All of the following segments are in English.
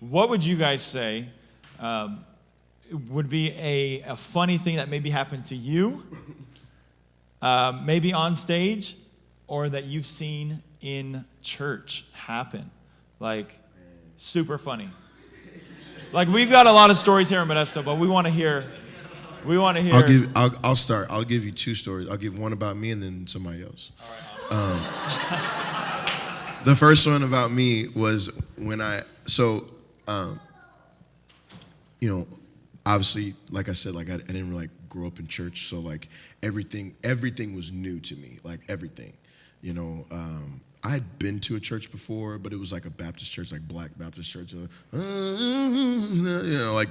what would you guys say would be a funny thing that maybe happened to you, maybe on stage, or that you've seen in church happen? Like, super funny. Like, we've got a lot of stories here in Modesto, but we want to hear. I'll start. I'll give you two stories. I'll give one about me and then somebody else. All right, awesome. The first one about me was when obviously, like I said, like I didn't really grow up in church, so like everything was new to me, like everything. I had been to a church before, but it was like a Baptist church, like Black Baptist church, like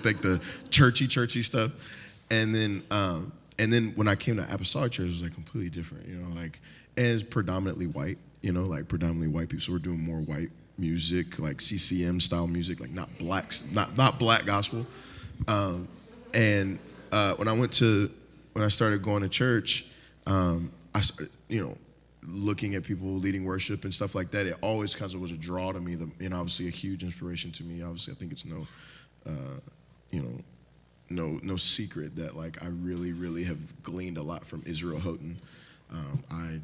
the churchy stuff. And then when I came to Apostolic Church, it was like completely different, and it's predominantly white, predominantly white people. So we're doing more white music, like CCM style music, like not black gospel. When I started going to church, I started, looking at people leading worship and stuff like that. It always kind of was a draw to me, and obviously a huge inspiration to me. Obviously, I think it's no secret that like I really, really have gleaned a lot from Israel Houghton. I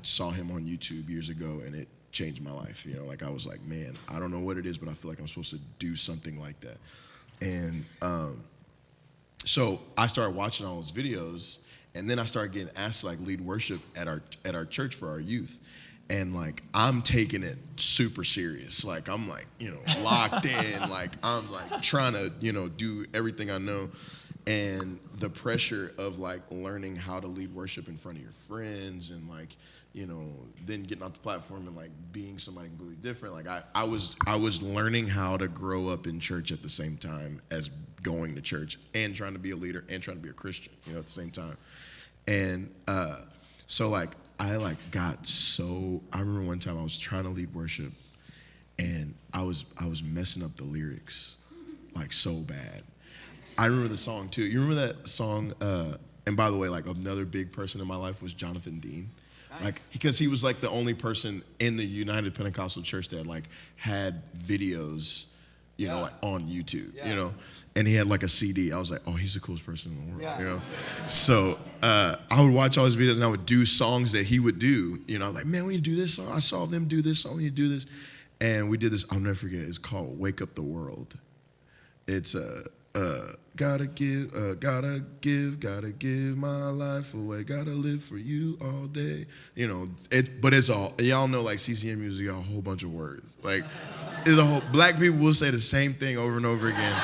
saw him on YouTube years ago, and it changed my life. I was like, man, I don't know what it is, but I feel like I'm supposed to do something like that. And so I started watching all his videos, and then I started getting asked to like lead worship at our church for our youth. And like I'm taking it super serious. Like I'm like, locked in, like I'm like trying to, do everything I know. And the pressure of like learning how to lead worship in front of your friends and like, then getting off the platform and like being somebody completely different. Like I was learning how to grow up in church at the same time as going to church and trying to be a leader and trying to be a Christian, at the same time. And so like I remember one time I was trying to lead worship and I was messing up the lyrics like so bad. I remember the song too. You remember that song? And by the way, like another big person in my life was Jonathan Dean. Nice. Like because he was like the only person in the United Pentecostal Church that like had videos, like on YouTube, and he had like a CD. I was like, oh, he's the coolest person in the world, So I would watch all his videos and I would do songs that he would do. Like, man, we need to do this song. I saw them do this song. We need to do this, and we did this. I'll never forget. It's called "Wake Up the World." It's gotta give my life away. Gotta live for you all day. But it's all, y'all know like CCM music, a whole bunch of words. Like, it's a whole, black people will say the same thing over and over again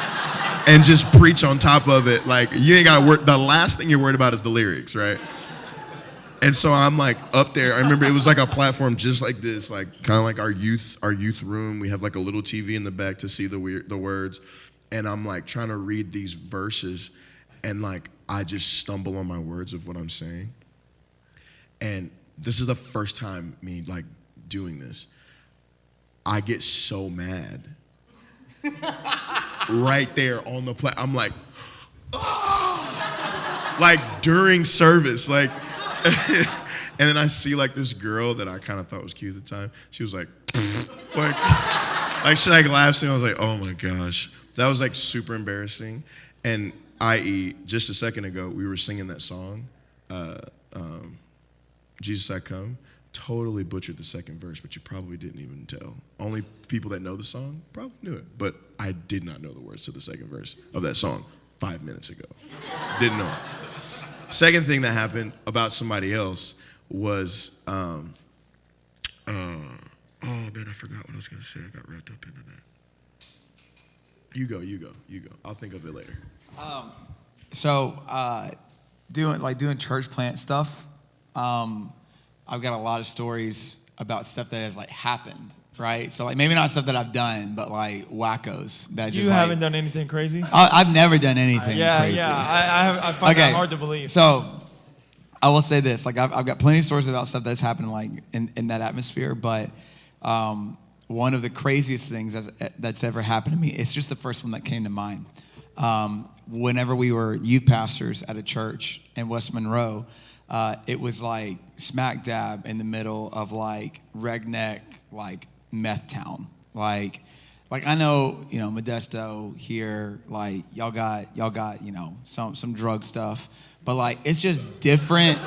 and just preach on top of it. Like, you ain't gotta work, the last thing you're worried about is the lyrics, right? And so I'm like up there. I remember it was like a platform just like this, like kind of like our youth room. We have like a little TV in the back to see the words. And I'm like trying to read these verses and like I just stumble on my words of what I'm saying. And this is the first time me like doing this. I get so mad. Right there on the I'm like, oh! Like during service, like, and then I see like this girl that I kind of thought was cute at the time. She was like she like laughs and I was like, oh my gosh. That was like super embarrassing. And i.e., just a second ago, we were singing that song, Jesus I Come. Totally butchered the second verse, but you probably didn't even tell. Only people that know the song probably knew it. But I did not know the words to the second verse of that song 5 minutes ago. Didn't know it. Second thing that happened about somebody else was, oh man, I forgot what I was going to say. I got wrapped up into that. You go. I'll think of it later. Doing church plant stuff, I've got a lot of stories about stuff that has like happened, right? So like maybe not stuff that I've done, but like wackos that just. You haven't done anything crazy? I've never done anything crazy. Yeah. I find that hard to believe. So I will say this: like I've got plenty of stories about stuff that's happened like in that atmosphere, but. One of the craziest things that's ever happened to me, it's just the first one that came to mind. Whenever we were youth pastors at a church in West Monroe, it was like smack dab in the middle of like redneck, like meth town. Like like I know, Modesto here, like y'all got, some drug stuff, but like it's just different.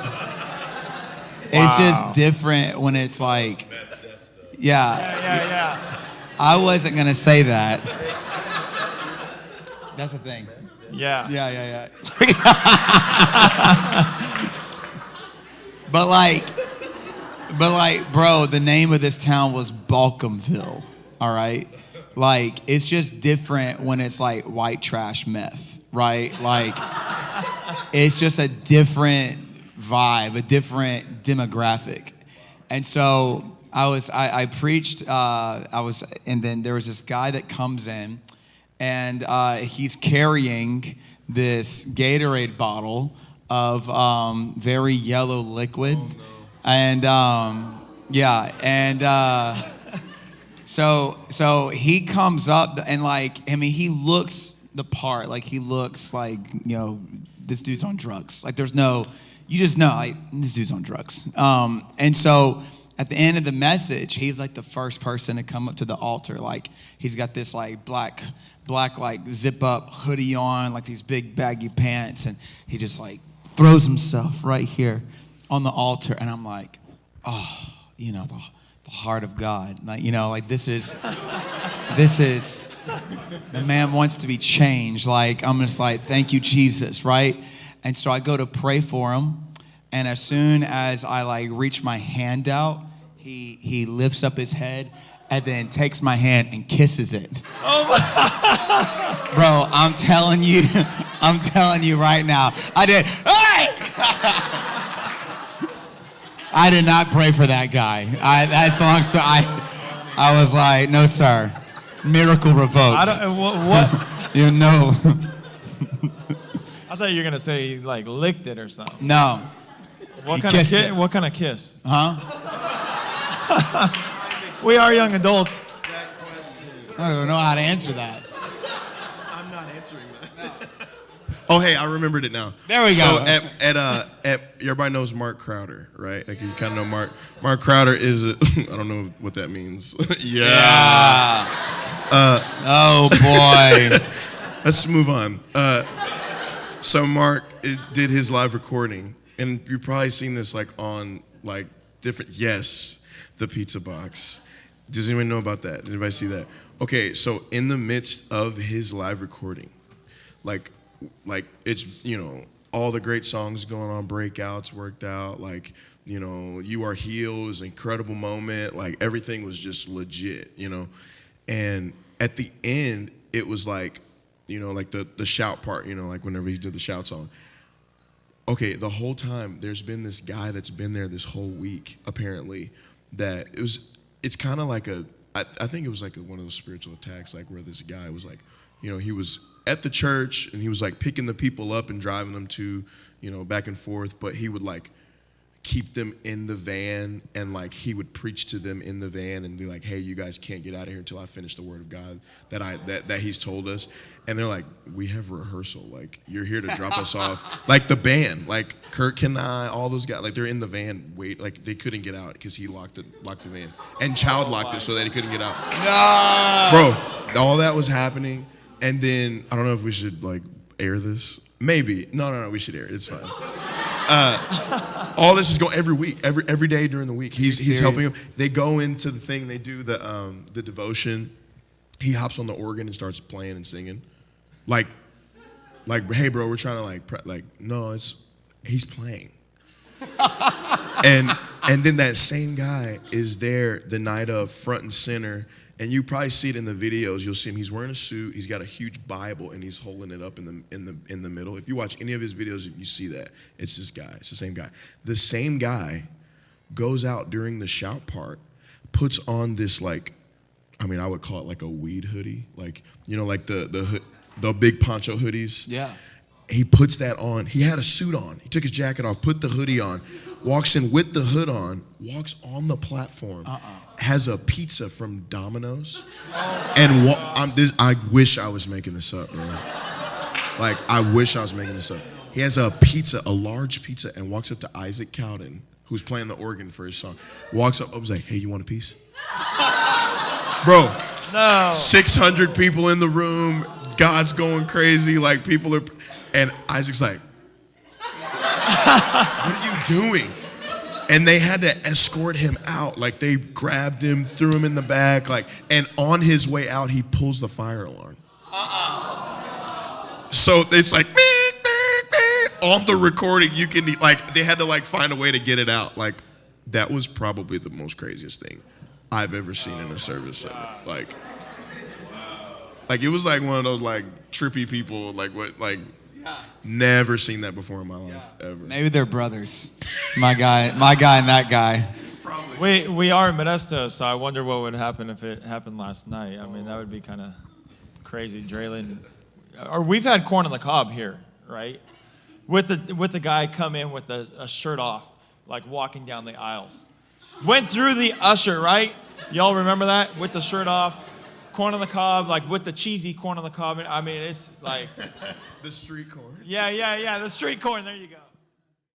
It's just different when it's like, Yeah. I wasn't gonna say that. That's the thing. Yeah. Yeah. But like, bro, the name of this town was Balcomville. All right, like it's just different when it's like white trash meth, right? Like, it's just a different vibe, a different demographic, and so I preached. And then there was this guy that comes in, and he's carrying this Gatorade bottle of very yellow liquid. Oh, no. And so he comes up and he looks the part. Like he looks like, this dude's on drugs. Like you just know, like, this dude's on drugs. And so at the end of the message, he's like the first person to come up to the altar. Like he's got this like black like zip up hoodie on, like these big baggy pants, and he just like throws himself right here on the altar, and I'm like, oh, the heart of God. Like, like this is the man wants to be changed. Like I'm just like, thank you, Jesus, right? And so I go to pray for him, and as soon as I like reach my hand out, he lifts up his head and then takes my hand and kisses it. Oh my. Bro, I'm telling you right now, I did. Hey! I did not pray for that guy. That's long story. I was like, no, sir. Miracle revoked. What? No. I thought you were gonna say like licked it or something. No. What kind of kiss? Huh? We are young adults. I don't know how to answer that. I'm not answering that. Oh, hey, I remembered it now. There we go. So at everybody knows Mark Crowder, right? Like you kind of know Mark. Mark Crowder is I don't know what that means. Yeah. Oh boy. Let's move on. So Mark did his live recording, and you've probably seen this like on like different. Yes, the pizza box. Does anyone know about that? Did anybody see that? Okay, so in the midst of his live recording, like it's, all the great songs going on, breakouts worked out, like, You Are Healed was an incredible moment, like everything was just legit, And at the end, it was like, like the shout part, like whenever he did the shout song. Okay, the whole time there's been this guy that's been there this whole week, apparently, that it's kind of like I think it was like one of those spiritual attacks, like where this guy was like, he was at the church and he was like picking the people up and driving them to, back and forth, but he would like keep them in the van, and like he would preach to them in the van and be like, hey, you guys can't get out of here until I finish the word of God that he's told us. And they're like, we have rehearsal, like you're here to drop us off. Like the band, like Kurt and I, all those guys, like they're in the van, like they couldn't get out because he locked the van, and Child locked it so that he couldn't get out. No! Bro, all that was happening, and then I don't know if we should like air this. Maybe. No, we should air it. It's fine. All this is going every week, every day during the week. He's helping them. They go into the thing. They do the devotion. He hops on the organ and starts playing and singing, like, hey, bro, we're trying to no, he's playing. and then that same guy is there the night of, front and center. And you probably see it in the videos. You'll see him. He's wearing a suit. He's got a huge Bible, and he's holding it up in the middle. If you watch any of his videos, you see that. It's this guy. It's the same guy. The same guy goes out during the shout part, puts on this I would call it like a weed hoodie, like like the big poncho hoodies. Yeah. He puts that on. He had a suit on. He took his jacket off, put the hoodie on, walks in with the hood on, walks on the platform, has a pizza from Domino's, and I wish I was making this up, bro. Like, I wish I was making this up. He has a pizza, a large pizza, and walks up to Isaac Cowden, who's playing the organ for his song. Walks up, I was like, hey, you want a piece? Bro, No. 600 people in the room. God's going crazy. Like people are, and Isaac's like, what are you doing? And they had to escort him out. Like they grabbed him, threw him in the back. Like, and on his way out, he pulls the fire alarm. So it's like on the recording. You can like they had to like find a way to get it out. Like that was probably the most craziest thing I've ever seen in a service center. Like it was like one of those like trippy people. Like what like. Never seen that before in my life, ever. Maybe they're brothers. My guy and that guy. Probably. We are in Modesto, so I wonder what would happen if it happened last night. I mean, that would be kind of crazy. Draylin, or we've had corn on the cob here, right? With the guy come in with a shirt off, like walking down the aisles. Went through the usher, right? Y'all remember that? With the shirt off. Corn on the cob, like with the cheesy corn on the cob. I mean, it's like... The street corn. Yeah, the street corn. There you go.